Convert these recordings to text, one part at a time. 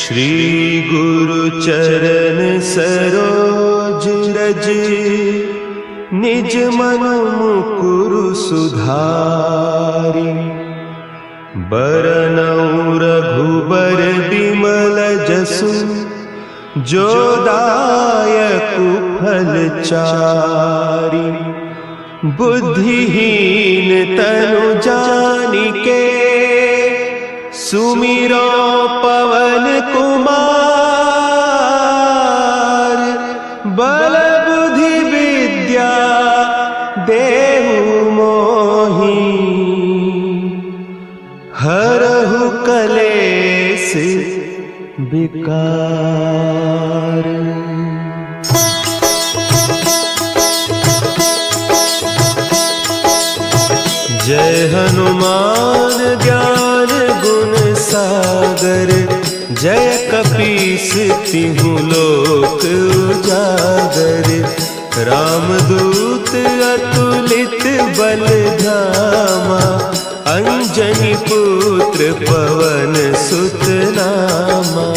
श्री गुरु चरण सरोज रज, निज मन मुकुरु सुधारि। बरनउँ रघुबर बिमल जसु, जो दायकु फल चारि। बुद्धिहीन तनु जानिके, सुमिरो पवन कुमार। बल बुद्धि विद्या देहु मोहि, हरहु कलेस विकार। जय हनुमान ज्ञान गुण सागर, जय कपीस तिहु लोक उजागर। रामदूत अतुलित बल धामा, अंजनी पुत्र पवन सुत नामा।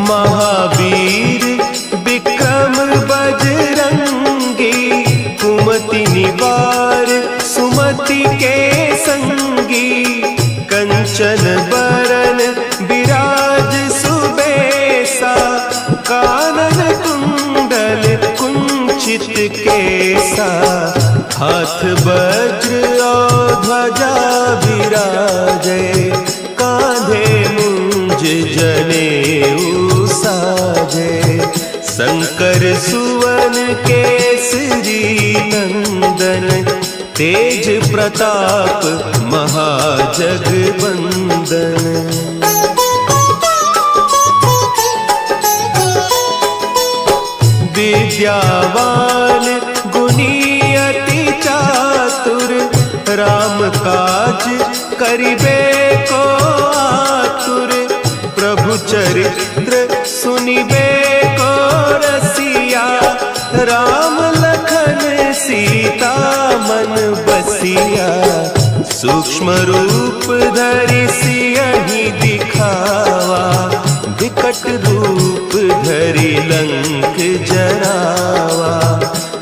महावीर विक्रम बजरंगी, कुमति निवार सुमति के संगी। कंचन बरन विराज सुबेसा, कानन कुंडल कुंचित केसा। हाथ वज्र और ध्वजा विराजे, कांधे मुंज जनेऊ साजे। शंकर सुवन केसरी नंदन, तेज प्रताप महाजगवंदन। विद्यावान गुणी अति चातुर, राम काज करिबे को आतुर। प्रभु चरित्र सुनिबे को रसिया, राम लखन सीता मन बसिया। सूक्ष्म रूप धरि सियहि दिखावा, विकट रूप धरि लंक जरावा।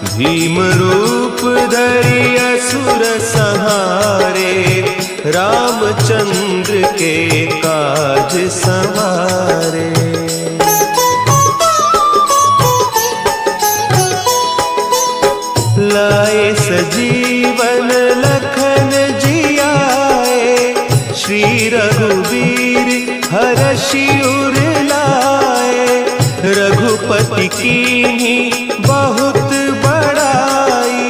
भीम रूप धरि असुर संहारे, रामचंद्र के काज सवारे। लाए सजीवन लखन जियाए, श्री रघुवीर हरषि उर लाए। रघुपति कीन्ही बहुत बड़ाई,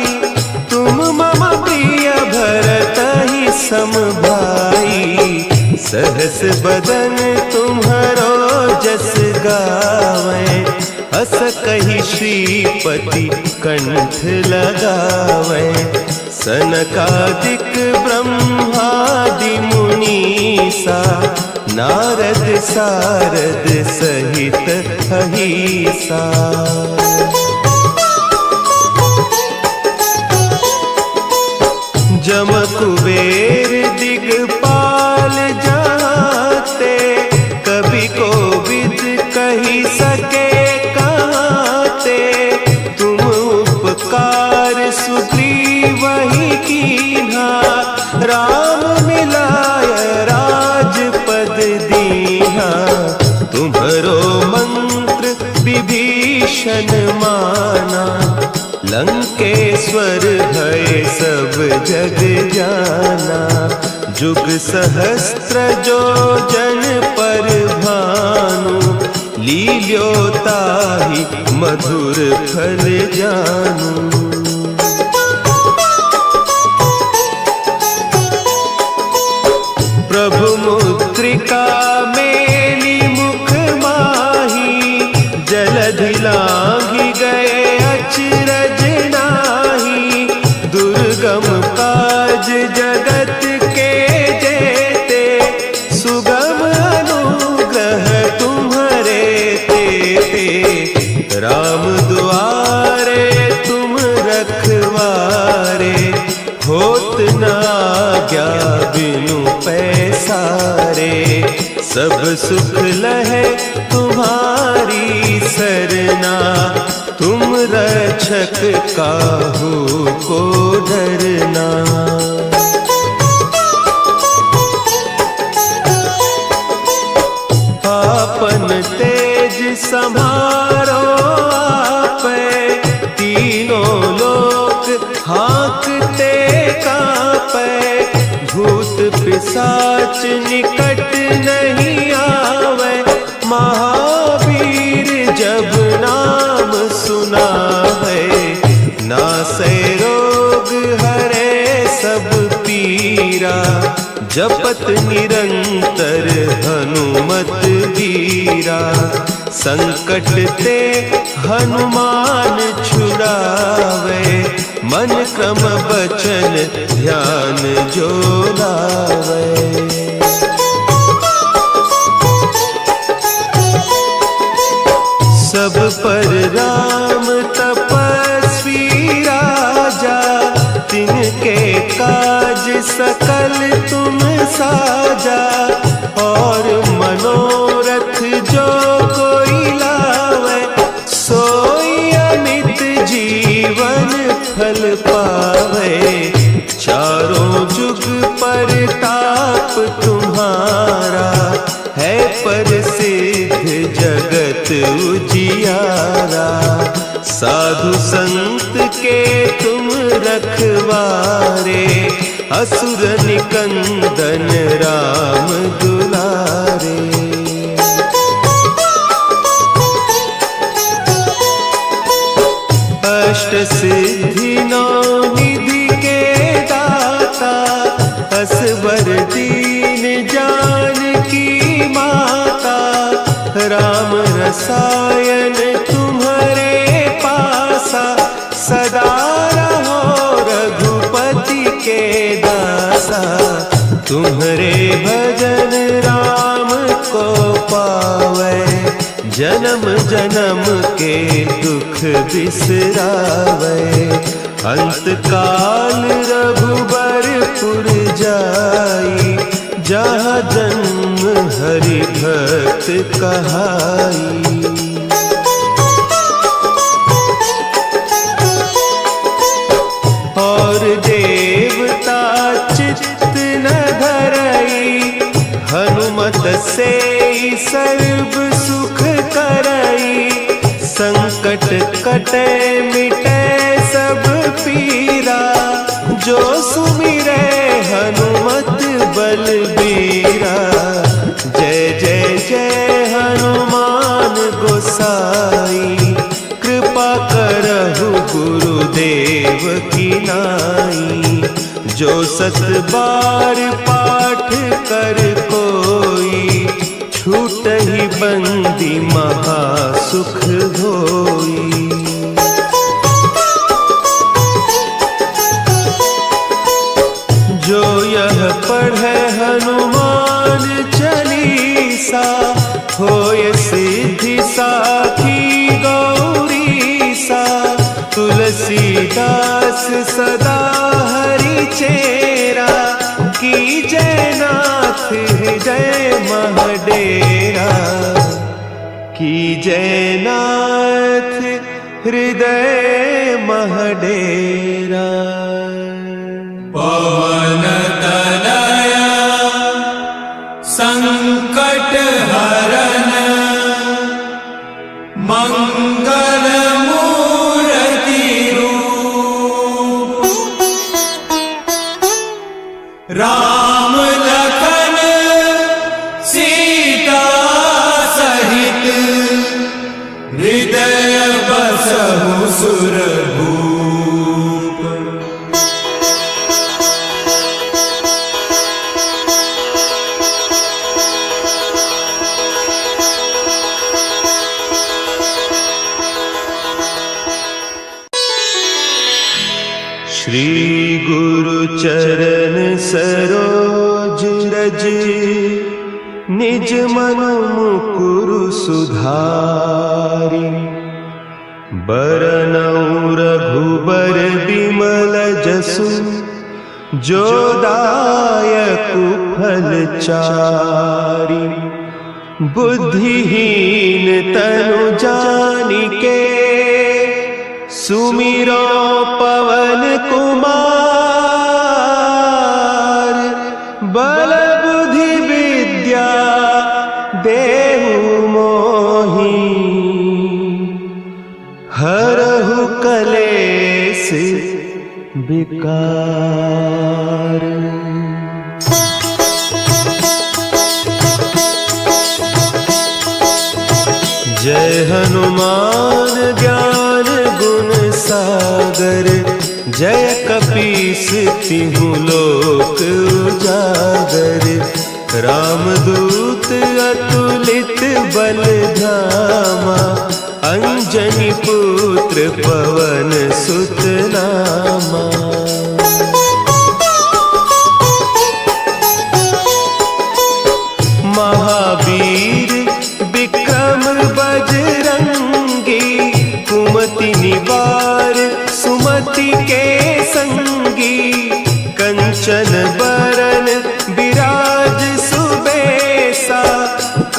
तुम मम प्रिय भरतहि सम भाई। सहस बदन तुम्हरो जस गावें, अस कहि श्रीपति कंठ लगावें। सनकादिक ब्रह्मादि मुनीसा, नारद सारद सहित अहीसा। जम कुबेर दिगपाल जाते, कवि कोविद कहि सके कहते। तुम उपकार सुग्रीवहि कीन्हा, राम मिलाय राजपद दीन्हा। तुम्हरो मंत्र विभीषण माना, लंकेश्वर भय सब जग जाना। जुग सहस्त्र जो जन पर भानु, लील्योताहि मधुर फल जानू। प्रभु मुद्रिका मेली मुख माही, जलधि लांघि गए अचरज नाही। दुर्गम काज जगत के जेते, सुगम अनुग्रह तुम्हरे तेते। राम दुआरे तुम रखवारे, होत न आज्ञा बिनु पैसारे, सब सुख लहे तुम्हारी सरना, तुम रक्षक काहू को डरना। आपन तेज संभारो आपे, तीनों लोक हाँकते कांपे, भूत पिशाच निकट नहीं आवे, महावीर जब नाम सुनावे, नासै रोग हरे सब पीरा, जपत निरंतर हनुमत वीरा, संकट ते हनुमान छुड़ावे, मन क्रम बचन ध्यान जो लावे। सब पर राम तपस्वी राजा, तिनके काज सकल तुम साजा, और मनोरथ जो कोई लावे, सोई अमित जीवन फल पावे, चारों जुग परताप तुम्हारा, है प्रसिद्ध जगत उजियारा, साधु संत के तुम रखवारे, असुर निकंदन राम दुलारे। अष्ट सिद्धि नौ निधि के दाता, असवर दीन जानकी माता, राम रसायन तुम्हारे पासा, सदा रहो रघुपति के दासा, तुम्हारे भजन राम को पावे, जन्म जन्म के दुख बिसरावे, अंत काल रघुबरपुर जाई, जहाँ जन्म हरि भक्त कहाई। और देवता चित्त न धरई, हनुमत से सर्व सुख करई, संकट कटे मिटे सब पीरा, जो सुमिरे हनुमत बलबीरा, जय जय जय हनुमान गोसाई, कृपा करहु गुरुदेव की नाई, जो सत बार पाठ कर कोई, छूट ही बंदी महा सुख होई। जो यह पढ़े हनुमान चालीसा, होय सिद्धि साखी गौरीसा, तुलसीदास सदा हरि चेरा, की जयनाथ हृदय महडेरा, की जयनाथ हृदय महडेरा। पवन तनया संकट हरन, मंगल मूर्ति रूप, राम लखन सीता सहित, हृदय बसहु सुरभूप। श्री गुरु चरण सरोज रज, निज मन मुकुरु सुधारि, बरनउँ रघुबर बिमल जसु, जो दायक फलचारी। बुद्धिहीन तनु जानिके सुमिरो पवन कुमार। बल बुद्धि विद्या देहु मोहि हरहु कलेस विकार। जय हनुमान ज्ञान गुण सागर। जय कपीस तिहु लोक उजागर। रामदूत अतुलित बल धामा। अंजनी पुत्र पवन सुत नामा। महावीर विक्रम बजरंगी। कुमति निवार सुमति के संगी। कंचन बरन विराज सुबेसा।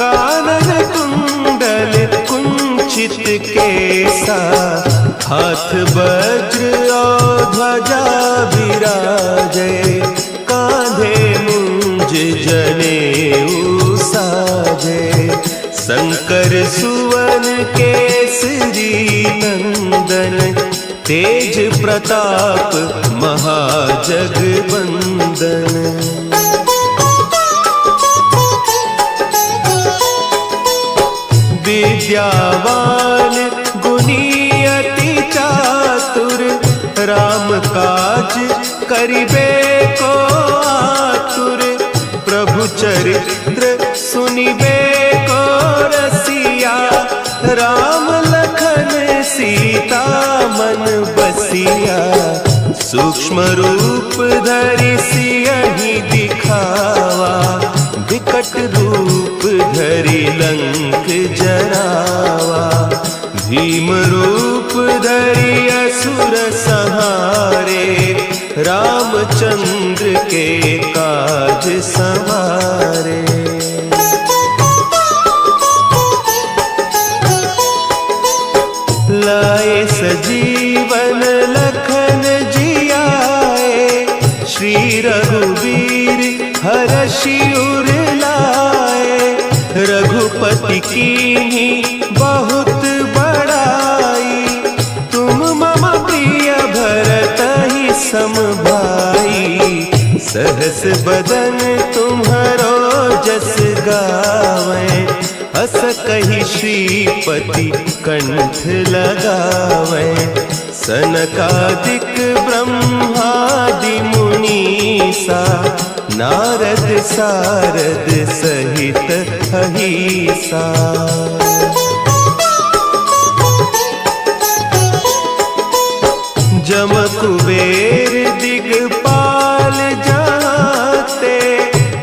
कानन कुंडल कुंचित केसा। हाथ वज्र और ध्वजा विराजे। कांधे मुंज जनेऊ साजे। शंकर सुवन केसरी नंदन। तेज प्रताप महाजगवंदन। विद्यावान गुणी अति चातुर। राम काज करिबे को आतुर। प्रभु चरित्र सुनिबे को रसिया। राम लखन सीता मन बसिया। सूक्ष्म रूप धरि सियहि दिखावा। विकट रूप धरि लंक जरावा। भीम रूप धरि असुर संहारे। रामचंद्र के काज संवारे। लाए सजीवन लखन जियाए। श्री रघुवीर हरषि उर लाए। रघुपति कीन्ही बहुत बड़ाई। तुम मम प्रिय भरतहि सम भाई। सहस बदन तुम्हरो जस गावें। हस कहि श्रीपति कंठ लगावें। सनकादिक ब्रह्मादि मुनीसा। नारद सारद सहित अहीसा। जम कुबेर दिगपाल जाते।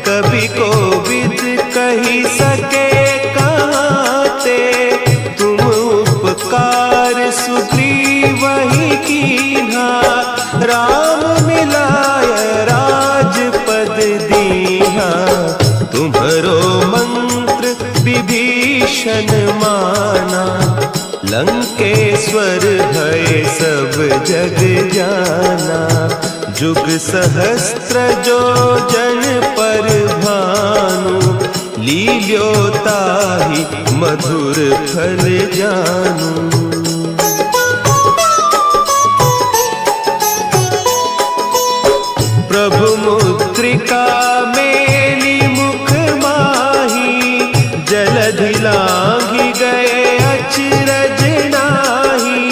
कवि कोविद कहि सके कहते। तुम उपकार सुग्रीवहि कीन्हा। राम मिलाय राजपद दीन्हा। तुम्हरो मंत्र विभीषण माना। लंकेश्वर भय सब जग जाना। जुग सहस्त्र जो जन पर भानु। लील्योताहि मधुर फल जानू। प्रभु मुद्रिका मेली मुख माही। जलधि लांघि गए अचरज नाही।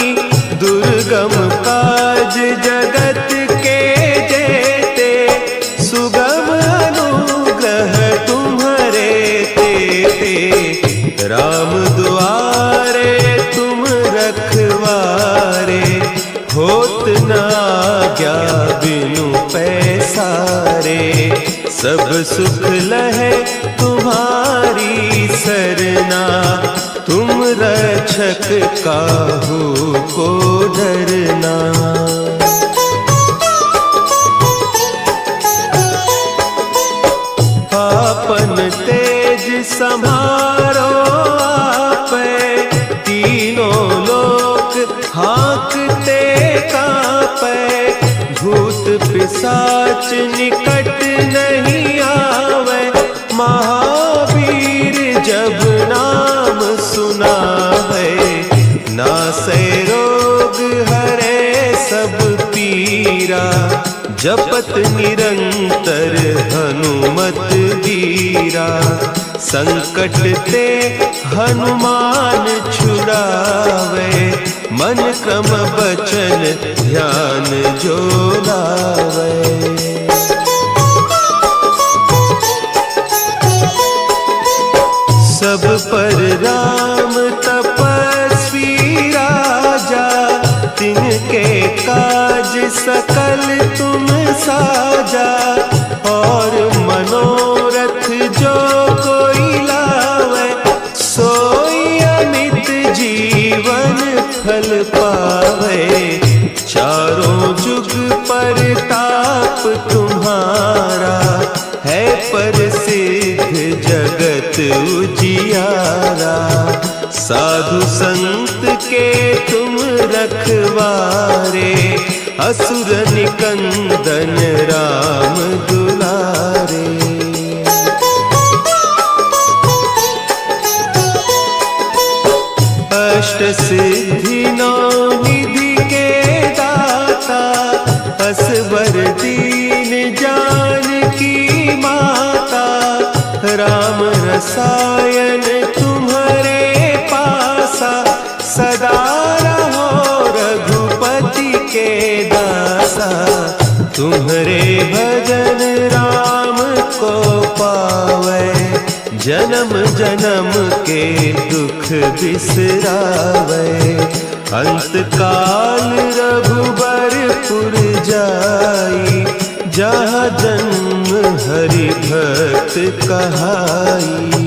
दुर्गम काज जगत के जेते। सुगम अनुग्रह तुम्हरे तेते। राम दुआरे तुम रखवारे। होत न आज्ञा बिनु पैसारे। सब सुख लहे तुम्हारी सरना। तुम रक्षक काहू को डरना। संभारो आपे, तीनों लोक हाँकते कांपे, भूत पिशाच निकट नहीं आवे, महावीर जब नाम सुनावे, नासे रोग हरे सब पीरा, जपत निरंतर हनुमत वीरा, संकट ते हनुमान छुड़ावे, मन क्रम बचन ध्यान जो लावे। सब पर राम तपस्वी राजा, तिनके काज सकल तुम साजा, और मनोरथ जो कोई लावे, सोई अमित जीवन फल पावे, चारों जुग परताप तुम्हारा, है प्रसिद्ध जगत उजियारा, साधु संत के तुम रखवारे, असुर निकंदन राम दुलारे। अष्ट सिद्धि नौ निधि के दाता, असवर दीन जानकी माता, राम रसायन तुम्हारे पासा, सदा रहो रघुपति के दासा, तुम्हारे भजन राम को पावे, जन्म जन्म के दुख बिसरावे, अंत काल रघुबरपुर जाई, जहाँ जन्म हरि भक्त कहाई।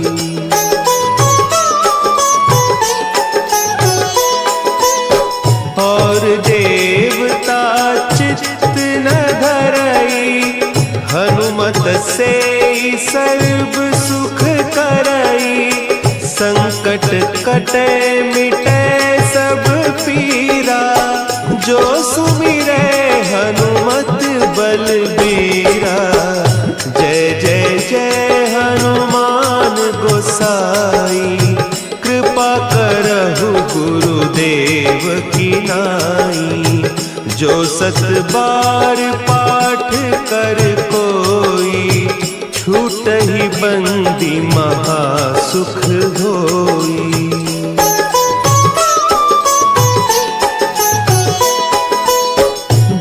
और देवता चित्त न धरई, हनुमत से सर्व सुख करई, संकट कटे मिटे सब पीरा, जो सुमिरे हनुमत बलबीरा, जय जय जय हनुमान गोसाई, कृपा करहु गुरुदेव की नाई, जो सत बार पाठ कर कोई, छूट ही बंदी महासुख होई।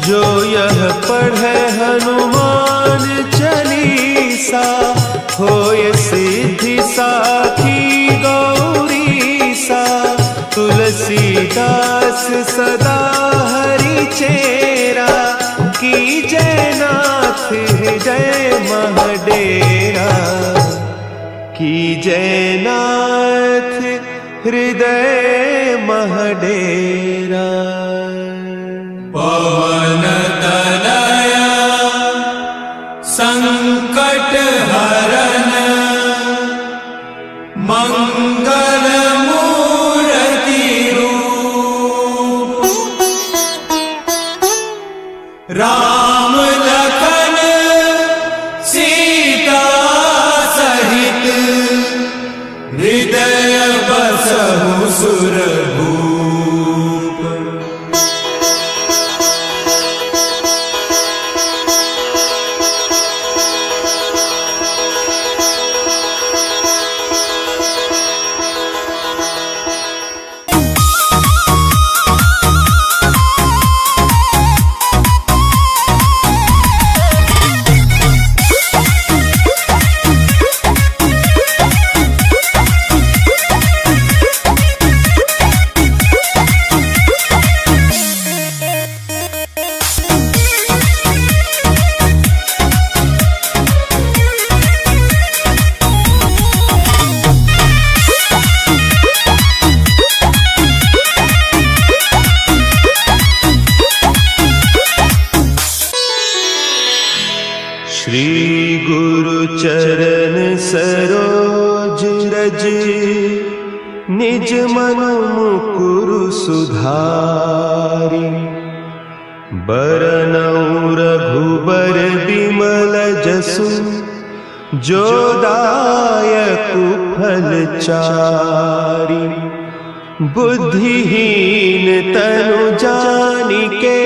जो यह पढ़े हनुमान चालीसा, होय सिद्धि साखी गौरीसा, तुलसीदास सदा हरि चेरा, की जयनाथ हृदय महडेरा, की जयनाथ हृदय महडेरा। पवन तनया संकट हरन, मंगल मूर्ति रूप, राम लखन सीता सहित, हृदय बसहु सुरभूप। श्री गुरु चरण सरोज रज निज मन मुकुरु सुधारि बरनउँ रघुबर बिमल जसु जो दायकु फल चारि बुद्धिहीन तनु जानिके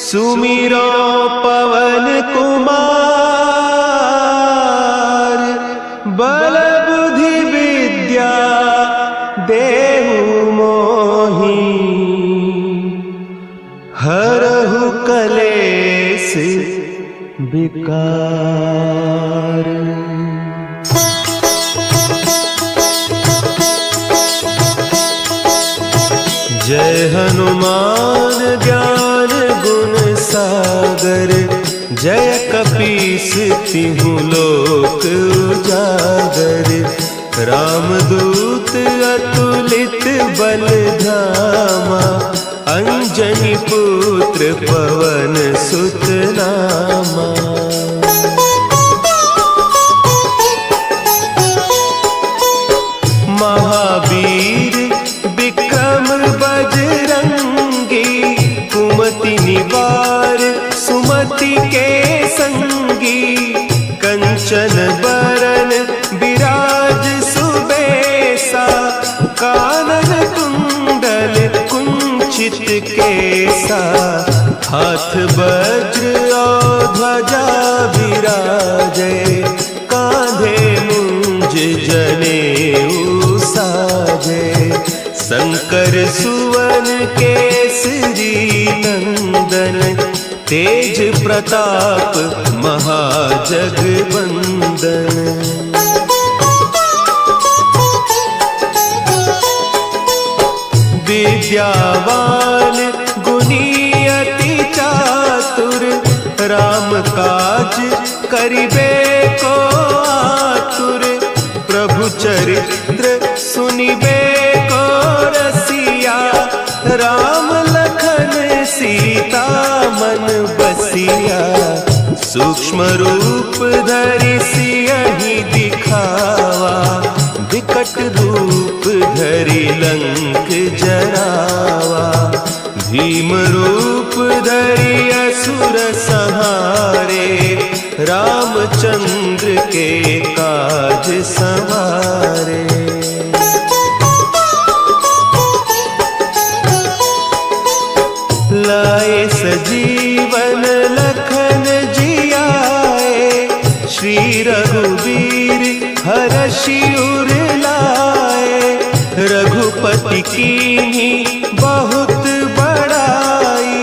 सुमिरो पवन कुमार बल बुद्धि विद्या देहु मोहि हरहु कलेस विकार। जय हनुमान ज्ञान गुण सागर जय कपीस तिहु लोक उजागर रामदूत अतुलित बल धामा अंजनी पुत्र पवन सुत नामा। महावीर विक्रम बजरंगी कुमति निवार सुमति के संगी कंचन बरन विराज सुबेसा कानन कुंडल कुंचित केसा हाथ वज्र और ध्वजा विराजे कांधे मुंज जनेऊ साजे शंकर सुवन केसरी नंदन तेज प्रताप महाजगवंदन। विद्यावान गुणी अति चातुर राम काज करिबे को आतुर प्रभु चरित्र सुनिबे को रसिया राम लखन सीता मन बसिया सूक्ष्म रूप धरि सियहि दिखावा विकट रूप धरि लंक जरावा भीम रूप धरि असुर संहारे रामचंद्र के काज संवारे। लाए सजीवन लखन जियाए श्री रघुवीर हरषि उर लाए रघुपति कीन्ही बहुत बड़ाई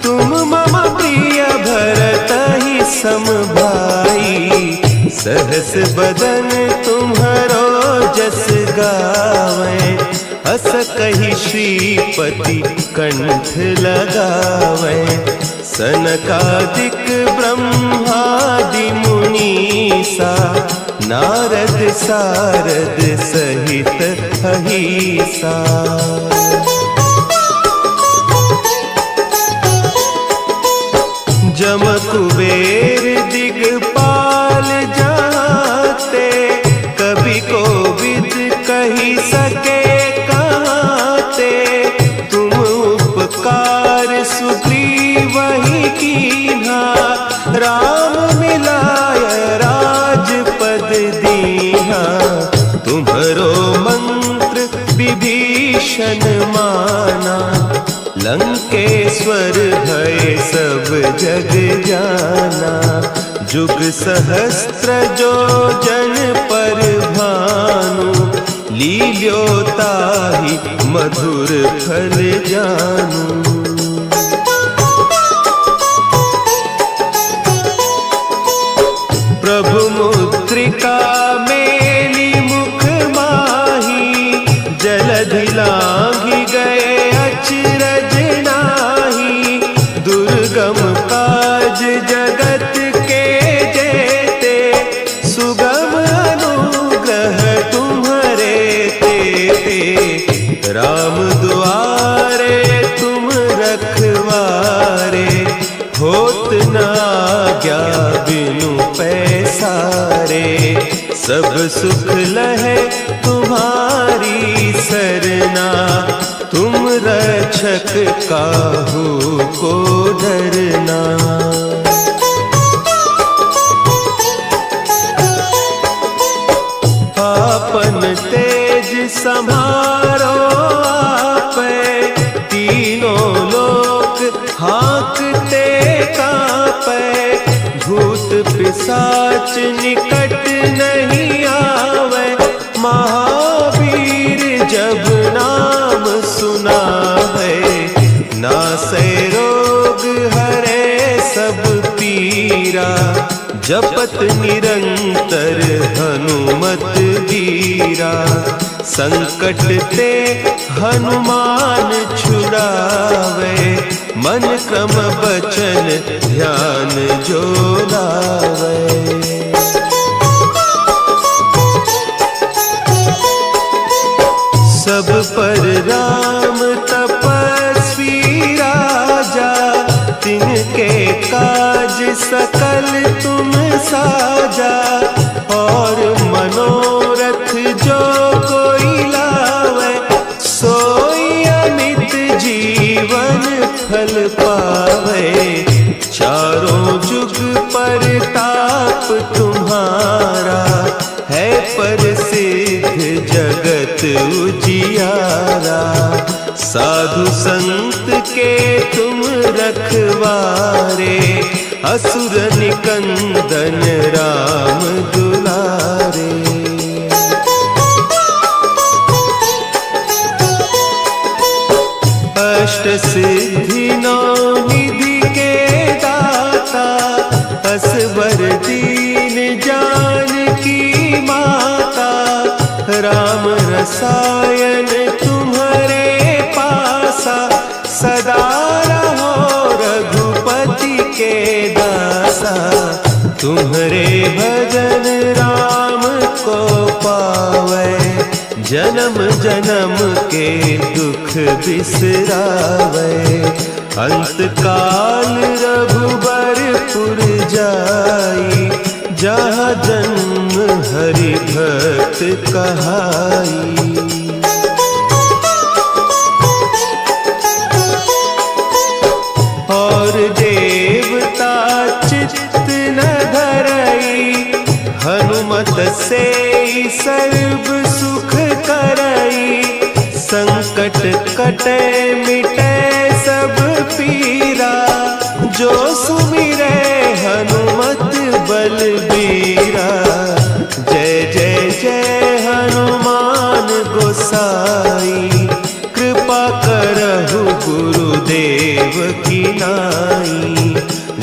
तुम मम प्रिय भरतहि सम भाई सहस बदन तुम्हरो जस गावें अस कहि श्रीपति कंठ लगावें सनकादिक ब्रह्मादि मुनीसा नारद सारद सहित अहीसा। जम कुबेर दिगपाल जाते कभी कोविद कही सके कहते तुम उपकार सुग्रीव ही कीन्हा राम मिलाय राजपद दीन्हा तुम्हरो मंत्र विभीषण माना लंकेश्वर भय सब जग जाना जुग सहस्त्र जो जन पर भानु लील्योताहि मधुर फल जानू। प्रभु मुद्रिका मेली मुख माही जलधि लांघि गए अचरज नाही दुर्गम काज जगत के जेते सुगम अनुग्रह तुम्हरे तेते राम दुआरे तुम रखवारे होत न आज्ञा बिनु पैसारे सब सुख लहे तुम्हारी सरना, तुम रक्षक काहू को डरना। आपन तेज संभारो आपे, तीनों लोक हाँकते कांपे। भूत पिशाच निकट नहीं आवे, महावीर जब नाम सुनावे। नासै रोग हरे सब पीरा, जपत निरंतर हनुमत बीरा। संकट ते हनुमान छुड़ावे, मन क्रम बचन ध्यान जो लावे। सब पर राम तपस्वी राजा, तिनके काज सकल तुम साजा। और मनोरथ जो कोई लावे, सोई अमित जीवन फल पावे। चारों जुग परताप तुम्हारा, है प्रसिद्ध जगत उजियारा। साधु संत के तुम रखवारे, असुर निकंदन राम दुलारे। अष्ट सिद्धि नौ निधि के दाता, असवर दीन जानकी माता। राम रसायन तुम्हारे पासा, सदा रहो रघुपति के दासा। तुम्हारे भजन राम को पावे, जन्म जन्म के दुख बिसरावे। अंत काल रघुबरपुर जाई, जहाँ जन्म हरि भक्त कहाई। और देवता चित्त न धरई, हनुमत से सर्व सुख करई। संकट कटे मिटे सब पीरा, जो सुमिरे हनुमत बलबीरा। जय जय जय हनुमान गोसाई, कृपा करहु गुरुदेव की नाई।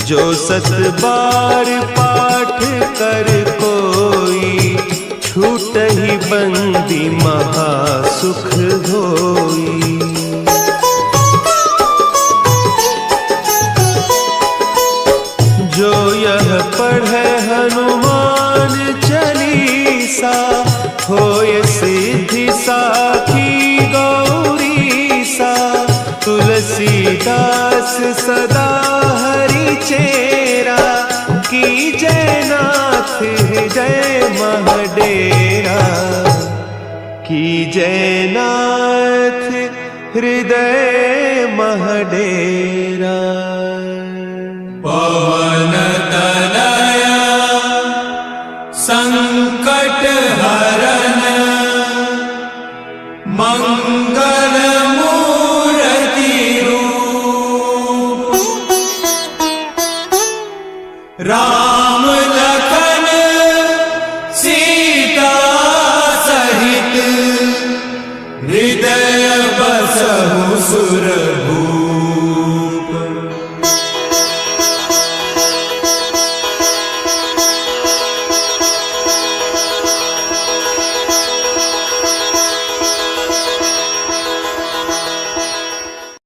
जो सत बार पाठ कर कोई, छूट ही बंदी महासुख होई। जो यह पढ़े हनुमान चालीसा, होय सिद्धि साखी गौरीसा। तुलसीदास सदा हरि चेरा, की जयनाथ हृदय महडेरा। की जयनाथ हृदय महडेरा। पवन तनया संकट हरन, मंगल मूर्ति रूप। राम लखन सीता सहित, हृदय बसहु सुरभूप।